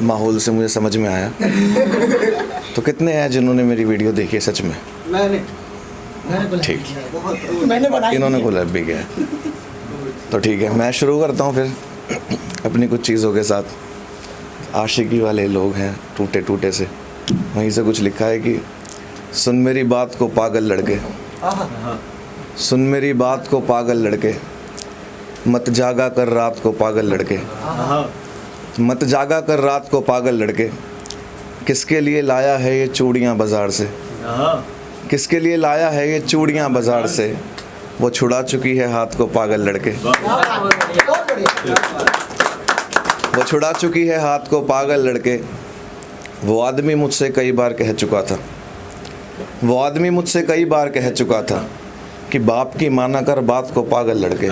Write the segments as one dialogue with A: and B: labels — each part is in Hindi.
A: माहौल से मुझे समझ में आया। तो कितने हैं जिन्होंने मेरी वीडियो देखी है सच में? ठीक, इन्होंने कोलैब भी किया है। तो ठीक है, मैं शुरू करता हूँ फिर अपनी कुछ चीज़ों के साथ। आशिकी वाले लोग हैं टूटे टूटे से, वहीं से कुछ लिखा है कि सुन मेरी बात को पागल लड़के, सुन मेरी बात को पागल लड़के, मत जागा कर रात को पागल लड़के, मत जागा कर रात को पागल लड़के, किसके लिए लाया है ये चूड़ियाँ बाज़ार से, किसके लिए लाया है ये चूड़ियाँ बाज़ार से, वो छुड़ा चुकी है हाथ को पागल लड़के, वो छुड़ा चुकी है हाथ को पागल लड़के। वो आदमी मुझसे कई बार कह चुका था, वो आदमी मुझसे कई बार कह चुका था कि बाप की माना कर बात को पागल लड़के,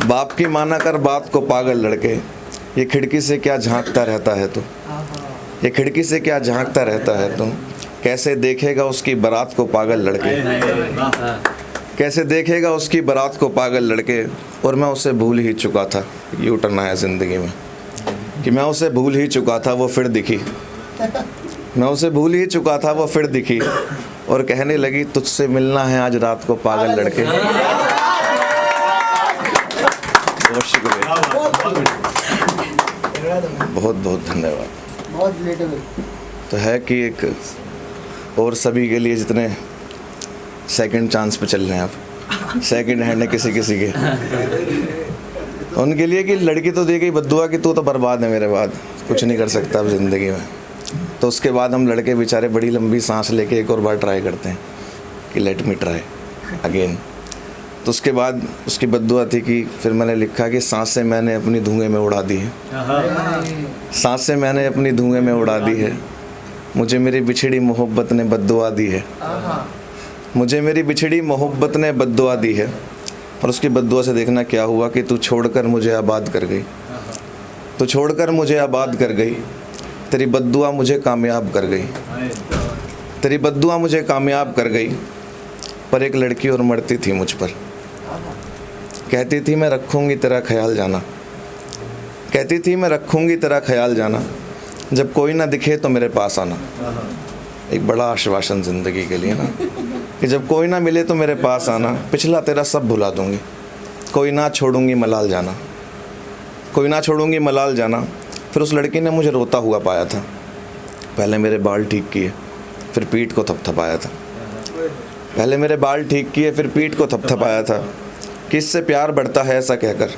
A: बाप की माना कर बात को पागल लड़के, ये खिड़की से क्या झांकता रहता है तू, ये खिड़की से क्या झांकता रहता है तू, कैसे देखेगा उसकी बारात को पागल लड़के, कैसे देखेगा उसकी बारात को पागल लड़के। और मैं उसे भूल ही चुका था, यू टर्न आया ज़िंदगी में कि मैं उसे भूल ही चुका था, वो फिर दिखी, मैं उसे भूल ही चुका था, वो फिर दिखी और कहने लगी तुझसे मिलना है आज रात को पागल लड़के। बहुत शुक्रिया, बहुत बहुत धन्यवाद। तो है कि एक और सभी के लिए जितने सेकंड चांस पे चल रहे हैं आप, सेकंड हैंड है किसी किसी के, उनके लिए कि लड़की तो दे गई बद्दुआ कि तू तो बर्बाद है मेरे बाद, कुछ नहीं कर सकता अब ज़िंदगी में। तो उसके बाद हम लड़के बेचारे बड़ी लंबी सांस लेके एक और बार ट्राई करते हैं कि लेट मी ट्राई अगेन। तो उसके बाद उसकी बद्दुआ थी कि फिर मैंने लिखा कि सांसें मैंने अपनी धुएं में उड़ा दी है, सांसें मैंने अपनी धुएं में उड़ा दी है, मुझे मेरी बिछड़ी मोहब्बत ने बद्दुआ दी है, मुझे मेरी बिछड़ी मोहब्बत ने बद्दुआ दी है। और उसकी बद्दुआ से देखना क्या हुआ कि तू छोड़कर मुझे आबाद कर गई, तू छोड़कर मुझे आबाद कर गई, तेरी बद्दुआ मुझे कामयाब कर गई, तेरी बद्दुआ मुझे कामयाब कर गई। पर एक लड़की और मरती थी मुझ पर, कहती थी मैं रखूँगी तेरा ख्याल जाना, कहती थी मैं रखूँगी तेरा ख्याल जाना, जब कोई ना दिखे तो मेरे पास आना। एक बड़ा आश्वासन ज़िंदगी के लिए ना कि जब कोई ना मिले तो मेरे पास आना, पिछला तेरा सब भुला दूँगी, कोई ना छोड़ूंगी मलाल जाना, कोई ना छोड़ूंगी मलाल जाना। फिर उस लड़की ने मुझे रोता हुआ पाया था, पहले मेरे बाल ठीक किए फिर पीठ को थपथपाया था, पहले मेरे बाल ठीक किए फिर पीठ को थपथपाया था कि इससे प्यार बढ़ता है ऐसा कहकर,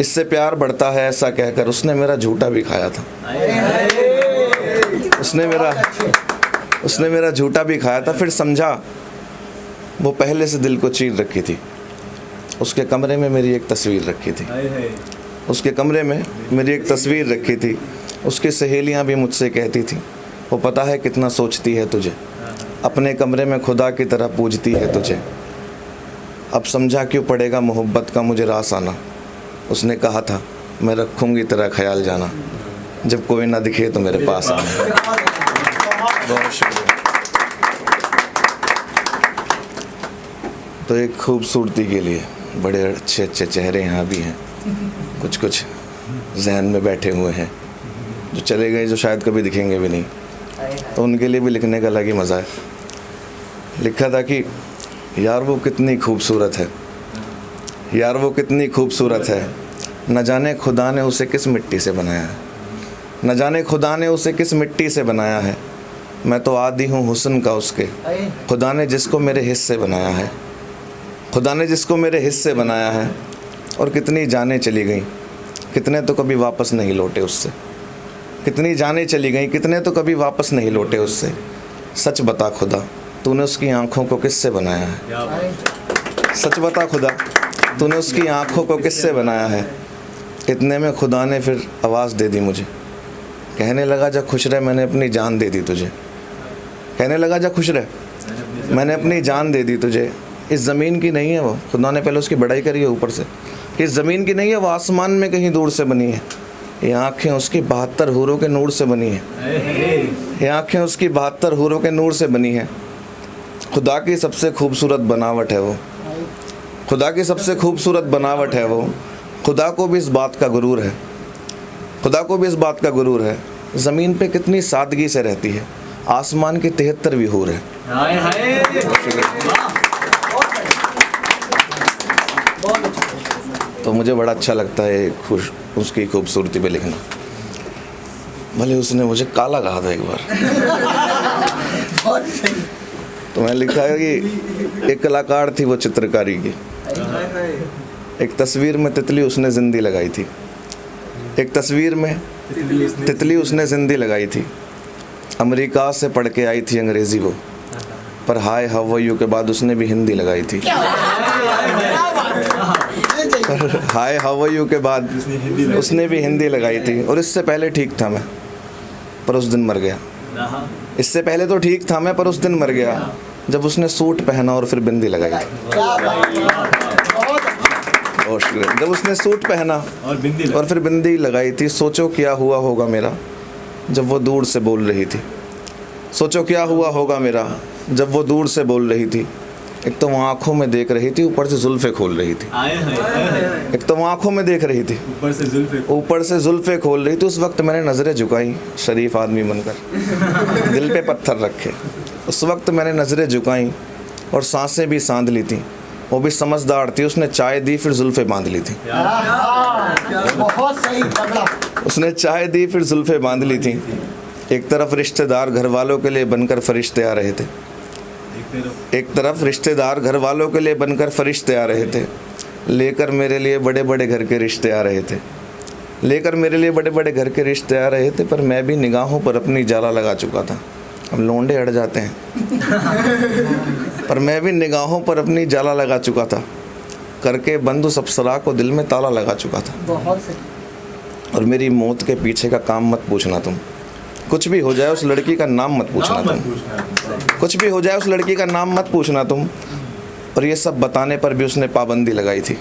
A: इससे प्यार बढ़ता है ऐसा कहकर उसने मेरा झूठा भी खाया था, उसने मेरा झूठा भी खाया था। फिर समझा वो पहले से दिल को चीर रखी थी, उसके कमरे में मेरी एक तस्वीर रखी थी, उसके कमरे में मेरी एक तस्वीर रखी थी। उसकी सहेलियां भी मुझसे कहती थी वो पता है कितना सोचती है तुझे, अपने कमरे में खुदा की तरह पूजती है तुझे। अब समझा क्यों पड़ेगा मोहब्बत का मुझे रास आना, उसने कहा था मैं रखूँगी तेरा ख्याल जाना, जब कोई ना दिखे तो मेरे पास आना। बहुत शुक्रिया। तो एक खूबसूरती के लिए बड़े अच्छे अच्छे चेहरे यहाँ भी हैं, कुछ कुछ जहन में बैठे हुए हैं जो चले गए, जो शायद कभी दिखेंगे भी नहीं, तो उनके लिए भी लिखने का अलग ही मज़ा है। लिखा था कि यार वो कितनी खूबसूरत है, यार वो कितनी खूबसूरत है, न जाने खुदा ने उसे किस मिट्टी से बनाया है, न जाने खुदा ने उसे किस मिट्टी से बनाया है, मैं तो आदी हूँ हुस्न का उसके, खुदा ने जिसको मेरे हिस्से बनाया है, खुदा ने जिसको मेरे हिस्से बनाया है। और कितनी जानें चली गई, कितने तो कभी वापस नहीं लौटे उससे, कितनी जानें चली गई, कितने तो कभी वापस नहीं लौटे उससे। सच बता खुदा तूने उसकी आँखों को किससे बनाया है, सच बता खुदा तूने उसकी आँखों को किससे बनाया है। इतने में खुदा ने फिर आवाज़ दे दी मुझे, कहने लगा जा खुश रह मैंने अपनी जान दे दी तुझे, कहने लगा जा खुश रह मैंने अपनी जान दे दी तुझे। इस ज़मीन की नहीं है वो, खुदा ने पहले उसकी बड़ाई करी है ऊपर से, कि इस ज़मीन की नहीं है वो, आसमान में कहीं दूर से बनी है। ये आँखें उसकी 72 हूरों के नूर से बनी है, ये आँखें उसकी 72 हूरों के नूर से बनी है। खुदा की सबसे खूबसूरत बनावट है वो, खुदा की सबसे खूबसूरत बनावट है वो, खुदा को भी इस बात का गुरूर है, खुदा को भी इस बात का गुरूर है, ज़मीन पे कितनी सादगी से रहती है, आसमान की 73 विहूर है। तो मुझे बड़ा अच्छा लगता है उसकी खूबसूरती पे लिखना, भले उसने मुझे काला कहा था एक बार। तो मैंने लिखा है कि एक कलाकार थी वो चित्रकारी की, एक तस्वीर में तितली उसने जिंदी लगाई थी, एक तस्वीर में तितली उसने जिंदी लगाई थी। अमेरिका से पढ़ के आई थी अंग्रेज़ी वो, पर हाय हाउ आर यू के बाद उसने भी हिंदी लगाई थी। पर हाय हाउ आर यू के बाद उसने भी हिंदी लगाई थी। और इससे पहले ठीक था मैं, पर उस दिन मर गया। इससे पहले तो ठीक था मैं, पर उस दिन मर गया जब उसने सूट पहना और फिर बिंदी लगाई थी। जब उसने सूट पहना और फिर बिंदी लगाई थी। सोचो क्या हुआ होगा मेरा जब वो दूर से बोल रही थी। सोचो क्या हुआ होगा मेरा जब वो दूर से बोल रही थी। एक तो वो आंखों में देख रही थी, ऊपर से जुल्फे खोल रही थी। एक तो वो आंखों में देख रही थी, ऊपर से जुल्फे खोल रही थी। उस वक्त मैंने नज़रें झुकाई, शरीफ आदमी बनकर दिल पे पत्थर रखे। उस वक्त मैंने नज़रें झुकाई और सांसें भी सांध ली थी। वो भी समझदार थी, उसने चाय दी फिर जुल्फे बांध ली थी।
B: बहुत सही,
A: उसने चाय दी फिर जुल्फे बांध ली थी। एक तरफ रिश्तेदार घर वालों के लिए बनकर फरिश्ते आ रहे थे, एक तरफ रिश्तेदार घर वालों के लिए बनकर फरिश्ते आ रहे थे। लेकर मेरे लिए बड़े बड़े घर के रिश्ते आ रहे थे, लेकर मेरे लिए बड़े बड़े घर के रिश्ते आ रहे थे। पर मैं भी निगाहों पर अपनी जाला लगा चुका था। हम लोंडे अड़ जाते हैं। पर मैं भी निगाहों पर अपनी जाला लगा चुका था, करके बंद उस अप्सरा को दिल में ताला लगा चुका था।
B: बहुत सही।
A: और मेरी मौत के पीछे का काम मत पूछना तुम, कुछ भी हो जाए उस लड़की का नाम मत पूछना तुम, कुछ भी हो जाए उस लड़की का नाम मत पूछना तुम। और ये सब बताने पर भी उसने पाबंदी लगाई थी,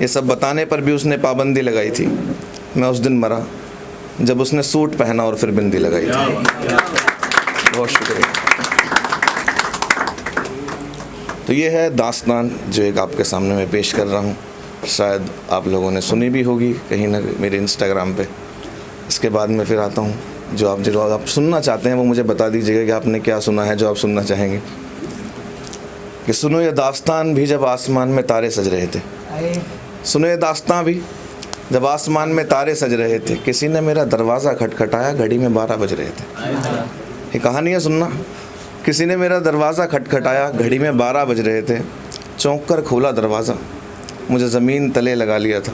A: ये सब बताने पर भी उसने पाबंदी लगाई थी। मैं उस दिन मरा जब उसने सूट पहना और फिर बिंदी लगाई थी। बहुत शुक्रिया। तो ये है दास्तान जो एक आपके सामने मैं पेश कर रहा हूँ। शायद आप लोगों ने सुनी भी होगी कहीं ना मेरे इंस्टाग्राम पे। इसके बाद मैं फिर आता हूँ, जो आप सुनना चाहते हैं वो मुझे बता दीजिएगा कि आपने क्या सुना है जो आप सुनना चाहेंगे। कि सुनो ये दास्तान भी जब आसमान में तारे सज रहे थे, सुनो ये दास्तान भी जब आसमान में तारे सज रहे थे। किसी ने मेरा दरवाज़ा खटखटाया, घड़ी में 12 बज रहे थे। ये कहानी है, सुनना। किसी ने मेरा दरवाज़ा खटखटाया, घड़ी में 12 बज रहे थे। चौंक कर खोला दरवाज़ा, मुझे ज़मीन तले लगा लिया था।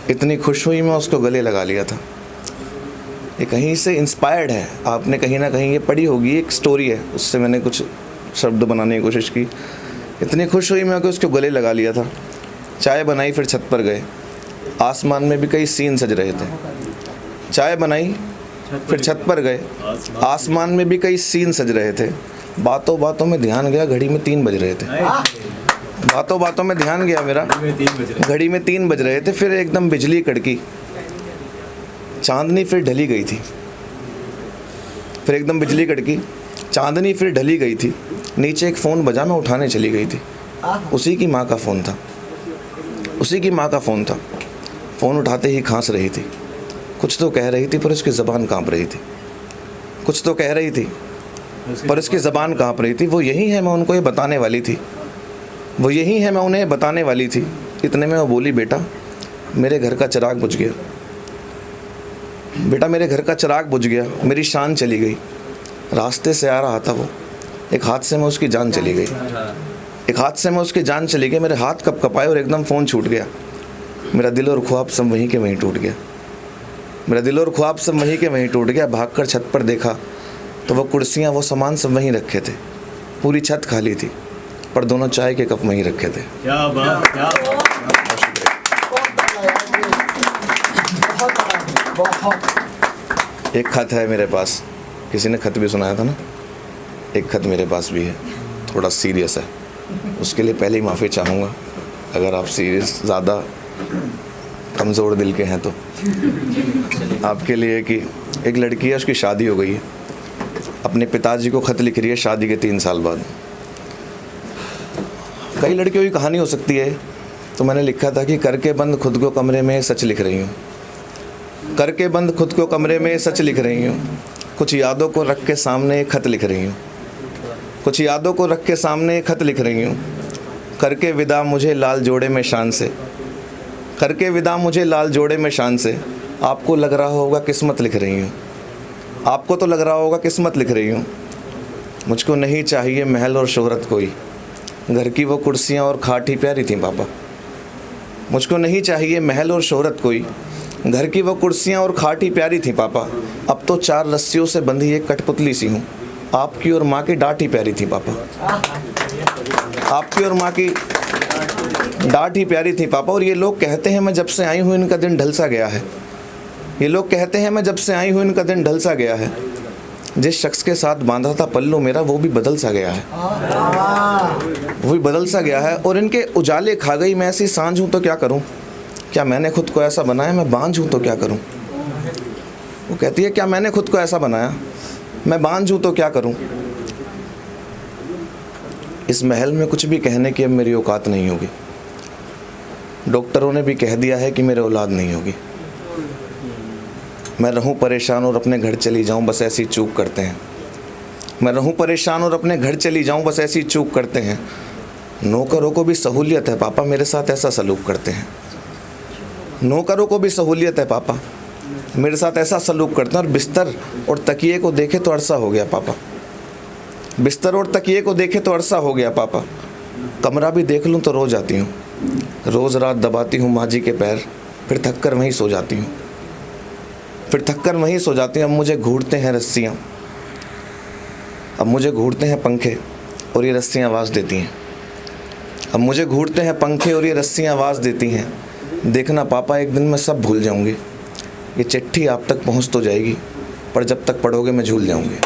A: इतनी खुश हुई मैं उसको गले लगा लिया था। ये कहीं से इंस्पायर्ड है, आपने कहीं ना कहीं ये पढ़ी होगी, एक स्टोरी है, उससे मैंने कुछ शब्द बनाने की कोशिश की। इतनी खुश हुई मैं कि उसको गले लगा लिया था। चाय बनाई फिर छत पर गए, आसमान में भी कई सीन सज रहे थे। चाय बनाई फिर छत पर गए, आसमान में भी कई सीन सज रहे थे। बातों बातों में ध्यान गया, घड़ी में 3 बज रहे थे। बातों बातों में ध्यान गया मेरा, घड़ी में 3 बज रहे थे। फिर एकदम बिजली कड़की, चांदनी फिर ढली गई थी। फिर एकदम बिजली कड़की, चांदनी फिर ढली गई थी। नीचे एक फ़ोन बजा, मैं उठाने चली गई थी। उसी की माँ का फ़ोन था, उसी की माँ का फ़ोन था। फ़ोन उठाते ही खांस रही थी, कुछ तो कह रही थी पर उसकी ज़बान कांप रही थी। कुछ तो कह रही थी पर उसकी ज़बान कांप रही थी। वो यही है मैं उनको ये बताने वाली थी, वो यही है मैं उन्हें बताने वाली थी। इतने में वो बोली, बेटा मेरे घर का चिराग बुझ गया, बेटा मेरे घर का चिराग बुझ गया। मेरी शान चली गई। रास्ते से आ रहा था वो, एक हादसे में उसकी जान चली गई, एक हादसे में उसकी जान चली गई। मेरे हाथ कप कपाए और एकदम फ़ोन छूट गया। मेरा दिल और ख्वाब सब वहीं के वहीं टूट गया, मेरा दिल और ख्वाब सब वहीं के वहीं टूट गया। भागकर छत पर देखा तो वो कुर्सियाँ, वो सामान सब वहीं रखे थे। पूरी छत खाली थी, पर दोनों चाय के कप वहीं रखे थे।
C: क्या बात, क्या
B: बहुत।
A: एक खत है मेरे पास, किसी ने खत भी सुनाया था ना, एक खत मेरे पास भी है, थोड़ा सीरियस है। उसके लिए पहले ही माफ़ी चाहूँगा अगर आप सीरियस ज़्यादा कमज़ोर दिल के हैं तो। आपके लिए कि एक लड़की है, उसकी शादी हो गई है, अपने पिताजी को ख़त लिख रही है शादी के 3 साल बाद। कई लड़कियों की कहानी हो सकती है, तो मैंने लिखा था कि करके बंद खुद को कमरे में सच लिख रही हूँ। करके बंद खुद को कमरे में सच लिख रही हूँ, कुछ यादों को रख के सामने एक खत लिख रही हूँ, कुछ यादों को रख के सामने एक खत लिख रही हूँ। करके विदा मुझे लाल जोड़े में शान से, करके विदा मुझे लाल जोड़े में शान से। आपको लग रहा होगा किस्मत लिख रही हूँ, आपको तो लग रहा होगा किस्मत लिख रही हूँ। मुझको नहीं चाहिए महल और शोहरत कोई, घर की वो कुर्सियाँ और खाट ही प्यारी थी पापा। मुझको नहीं चाहिए महल और शोहरत कोई, घर की वो कुर्सियाँ और खाट ही प्यारी थी पापा। अब तो 4 रस्सियों से बंधी एक कठपुतली सी हूँ, आपकी और माँ की डांट ही प्यारी थी पापा। आपकी और माँ की डांट ही प्यारी थी पापा। और ये लोग कहते हैं मैं जब से आई हूँ इनका दिन ढल सा गया है, ये लोग कहते हैं मैं जब से आई हूँ इनका दिन ढल सा गया है। जिस शख्स के साथ बांधा था पल्लू मेरा वो भी बदल सा गया है, वो भी बदल सा गया है। और इनके उजाले खा गई मैं ऐसी सांझ हूँ तो क्या करूँ, क्या मैंने खुद को ऐसा बनाया मैं बांझ हूँ तो क्या करूँ। वो कहती है क्या मैंने खुद को ऐसा बनाया मैं बांझ हूँ तो क्या करूँ। इस महल में कुछ भी कहने की अब मेरी औकात नहीं होगी, डॉक्टरों ने भी कह दिया है कि मेरे औलाद नहीं होगी। मैं रहूं परेशान और अपने घर चली जाऊं बस ऐसी चूक करते हैं, मैं रहूं परेशान और अपने घर चली जाऊं बस ऐसी चूक करते हैं। नौकरों को भी सहूलियत है पापा मेरे साथ ऐसा सलूक करते हैं, नौकरों को भी सहूलियत है पापा मेरे साथ ऐसा सलूक करते हैं। और बिस्तर और तकिए को देखे तो अरसा हो गया पापा, बिस्तर और तकिए को देखे तो अरसा हो गया पापा। कमरा भी देख लूँ तो रो जाती हूँ, रोज़ रात दबाती हूँ माँ जी के पैर, फिर थक कर वहीं सो जाती हूँ, फिर थक कर वहीं सो जाती हूँ। अब मुझे घूरते हैं रस्सियाँ, अब मुझे घूरते हैं पंखे और ये रस्सियाँ आवाज़ देती हैं, अब मुझे घूरते हैं पंखे और ये रस्सियाँ आवाज़ देती हैं। देखना पापा एक दिन मैं सब भूल जाऊँगी, ये चिट्ठी आप तक पहुँच तो जाएगी पर जब तक पढ़ोगे मैं झूल जाऊँगी।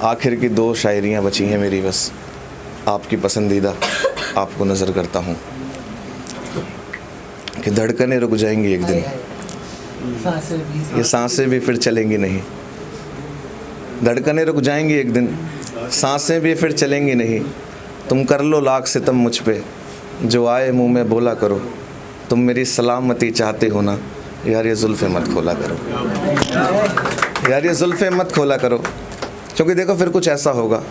A: आखिर की 2 शायरियाँ बची हैं मेरी बस, आपकी पसंदीदा आपको नज़र करता हूँ कि धड़कनें रुक जाएंगी एक दिन, ये सांसें भी फिर चलेंगी नहीं। धड़कनें रुक जाएंगी एक दिन, सांसें भी फिर चलेंगी नहीं। तुम कर लो लाख सितम मुझ पे, जो आए मुँह में बोला करो। तुम मेरी सलामती चाहते हो ना, यार ये जुल्फ़े मत खोला करो, यार ये जुल्फ़े मत खोला करो। क्योंकि देखो फिर कुछ ऐसा होगा,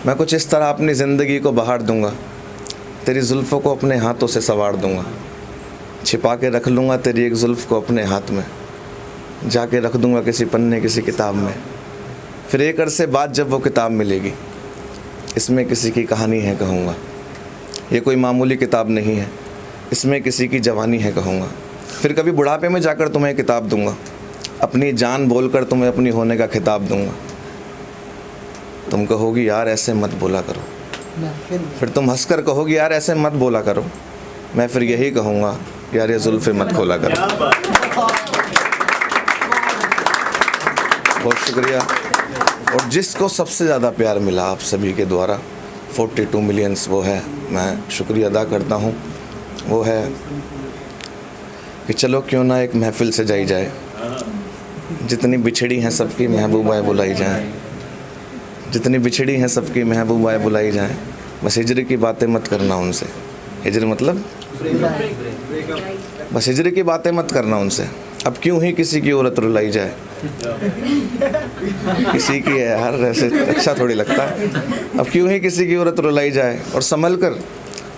A: मैं कुछ इस तरह अपनी ज़िंदगी को बहार दूंगा, तेरी जुल्फ़ों को अपने हाथों से संवार दूंगा। छिपा के रख लूँगा तेरी एक जुल्फ़ को अपने हाथ में, जाके रख दूंगा किसी पन्ने किसी किताब में। फिर एक अरसे बाद जब वो किताब मिलेगी, इसमें किसी की कहानी है कहूँगा, ये कोई मामूली किताब नहीं है, इसमें किसी की जवानी है कहूँगा। फिर कभी बुढ़ापे में जाकर तुम्हें किताब दूंगा, अपनी जान बोलकर तुम्हें अपनी होने का खिताब दूंगा। तुम कहोगी यार ऐसे मत बोला करो, फिर तुम हंसकर कहोगी यार ऐसे मत बोला करो। मैं फिर यही कहूँगा यार ये जुल्फ़े मत खोला करो। बहुत शुक्रिया। और जिसको सबसे ज़्यादा प्यार मिला आप सभी के द्वारा 42 मिलियंस, वो है, मैं शुक्रिया अदा करता हूँ। वो है कि चलो क्यों ना एक महफ़िल से जाई जाए, जितनी बिछड़ी हैं सबकी महबूबाएँ बुलाई जाएँ, जितनी बिछड़ी हैं सबकी महबूबाएँ बुलाई जाएँ। बस हिजर की बातें मत करना उनसे, हिजर मतलब बस हिजर की बातें मत करना उनसे। अब क्यों ही किसी की औरत रुलाई जाए, किसी की है यार ऐसे अच्छा थोड़ी लगता है। अब क्यों ही किसी की औरत रुलाई जाए, और संभल कर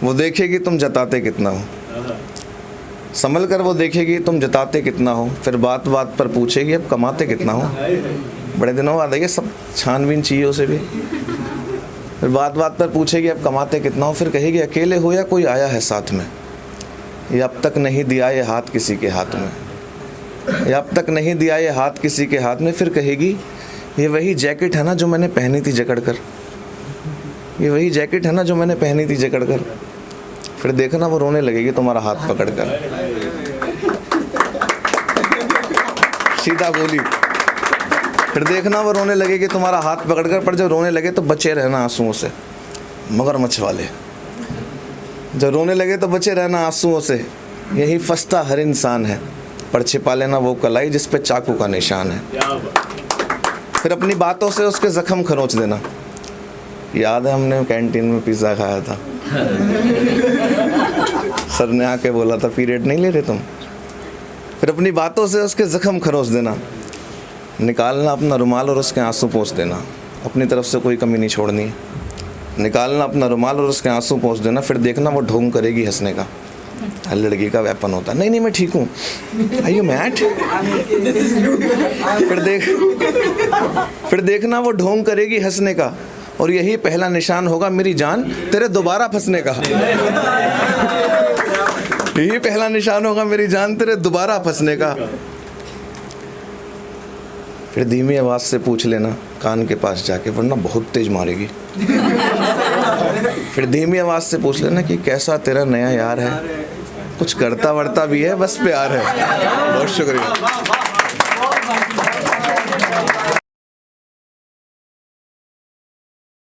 A: वो देखेगी तुम जताते कितना हो, संभल कर वो देखेगी तुम जताते कितना हो। फिर बात बात पर पूछेगी अब कमाते कितना हो। बड़े दिनों बाद आइए सब छानबीन चीज़ों से भी। फिर बात बात पर पूछेगी अब कमाते कितना हो। फिर कहेगी अकेले हो या कोई आया है साथ में, ये अब तक नहीं दिया ये हाथ किसी के हाथ में, ये अब तक नहीं दिया ये हाथ किसी के हाथ में। फिर कहेगी ये वही जैकेट है ना जो मैंने पहनी थी जकड़ कर, ये वही जैकेट है ना जो मैंने पहनी थी जकड़ कर। फिर देखना वो रोने लगेगी तुम्हारा हाथ पकड़ कर, सीधा गोली। फिर देखना वो रोने लगेगी तुम्हारा हाथ पकड़ कर। पर जब रोने लगे तो बचे रहना आंसुओं से, मगरमच्छ वाले। जब रोने लगे तो बचे रहना आंसुओं से, यही फंसता हर इंसान है, पर छिपा लेना वो कलाई जिस पे चाकू का निशान है। फिर अपनी बातों से उसके जख्म खरोंच देना, याद है हमने कैंटीन में पिज़्ज़ा खाया था। सर ने आके बोला था पीरियड नहीं ले रहे तुम। फिर अपनी बातों से उसके ज़ख्म खरोच देना, निकालना अपना रुमाल और उसके आंसू पोंछ देना, अपनी तरफ से कोई कमी नहीं छोड़नी है। निकालना अपना रुमाल और उसके आंसू पोंछ देना, फिर देखना वो ढोंग करेगी हंसने का। हर लड़की का वेपन होता है, नहीं मैं ठीक हूँ, आर यू मैड। फिर देखना वो ढोंग करेगी हंसने का, और यही पहला निशान होगा मेरी जान तेरे दोबारा फंसने का। यही पहला निशान होगा मेरी जान तेरे दोबारा फंसने का। फिर धीमी आवाज़ से पूछ लेना कान के पास जाके, वरना बहुत तेज मारेगी। फिर धीमी आवाज़ से पूछ लेना कि कैसा तेरा नया यार है, कुछ करता वर्ता भी है, बस प्यार है। बहुत शुक्रिया।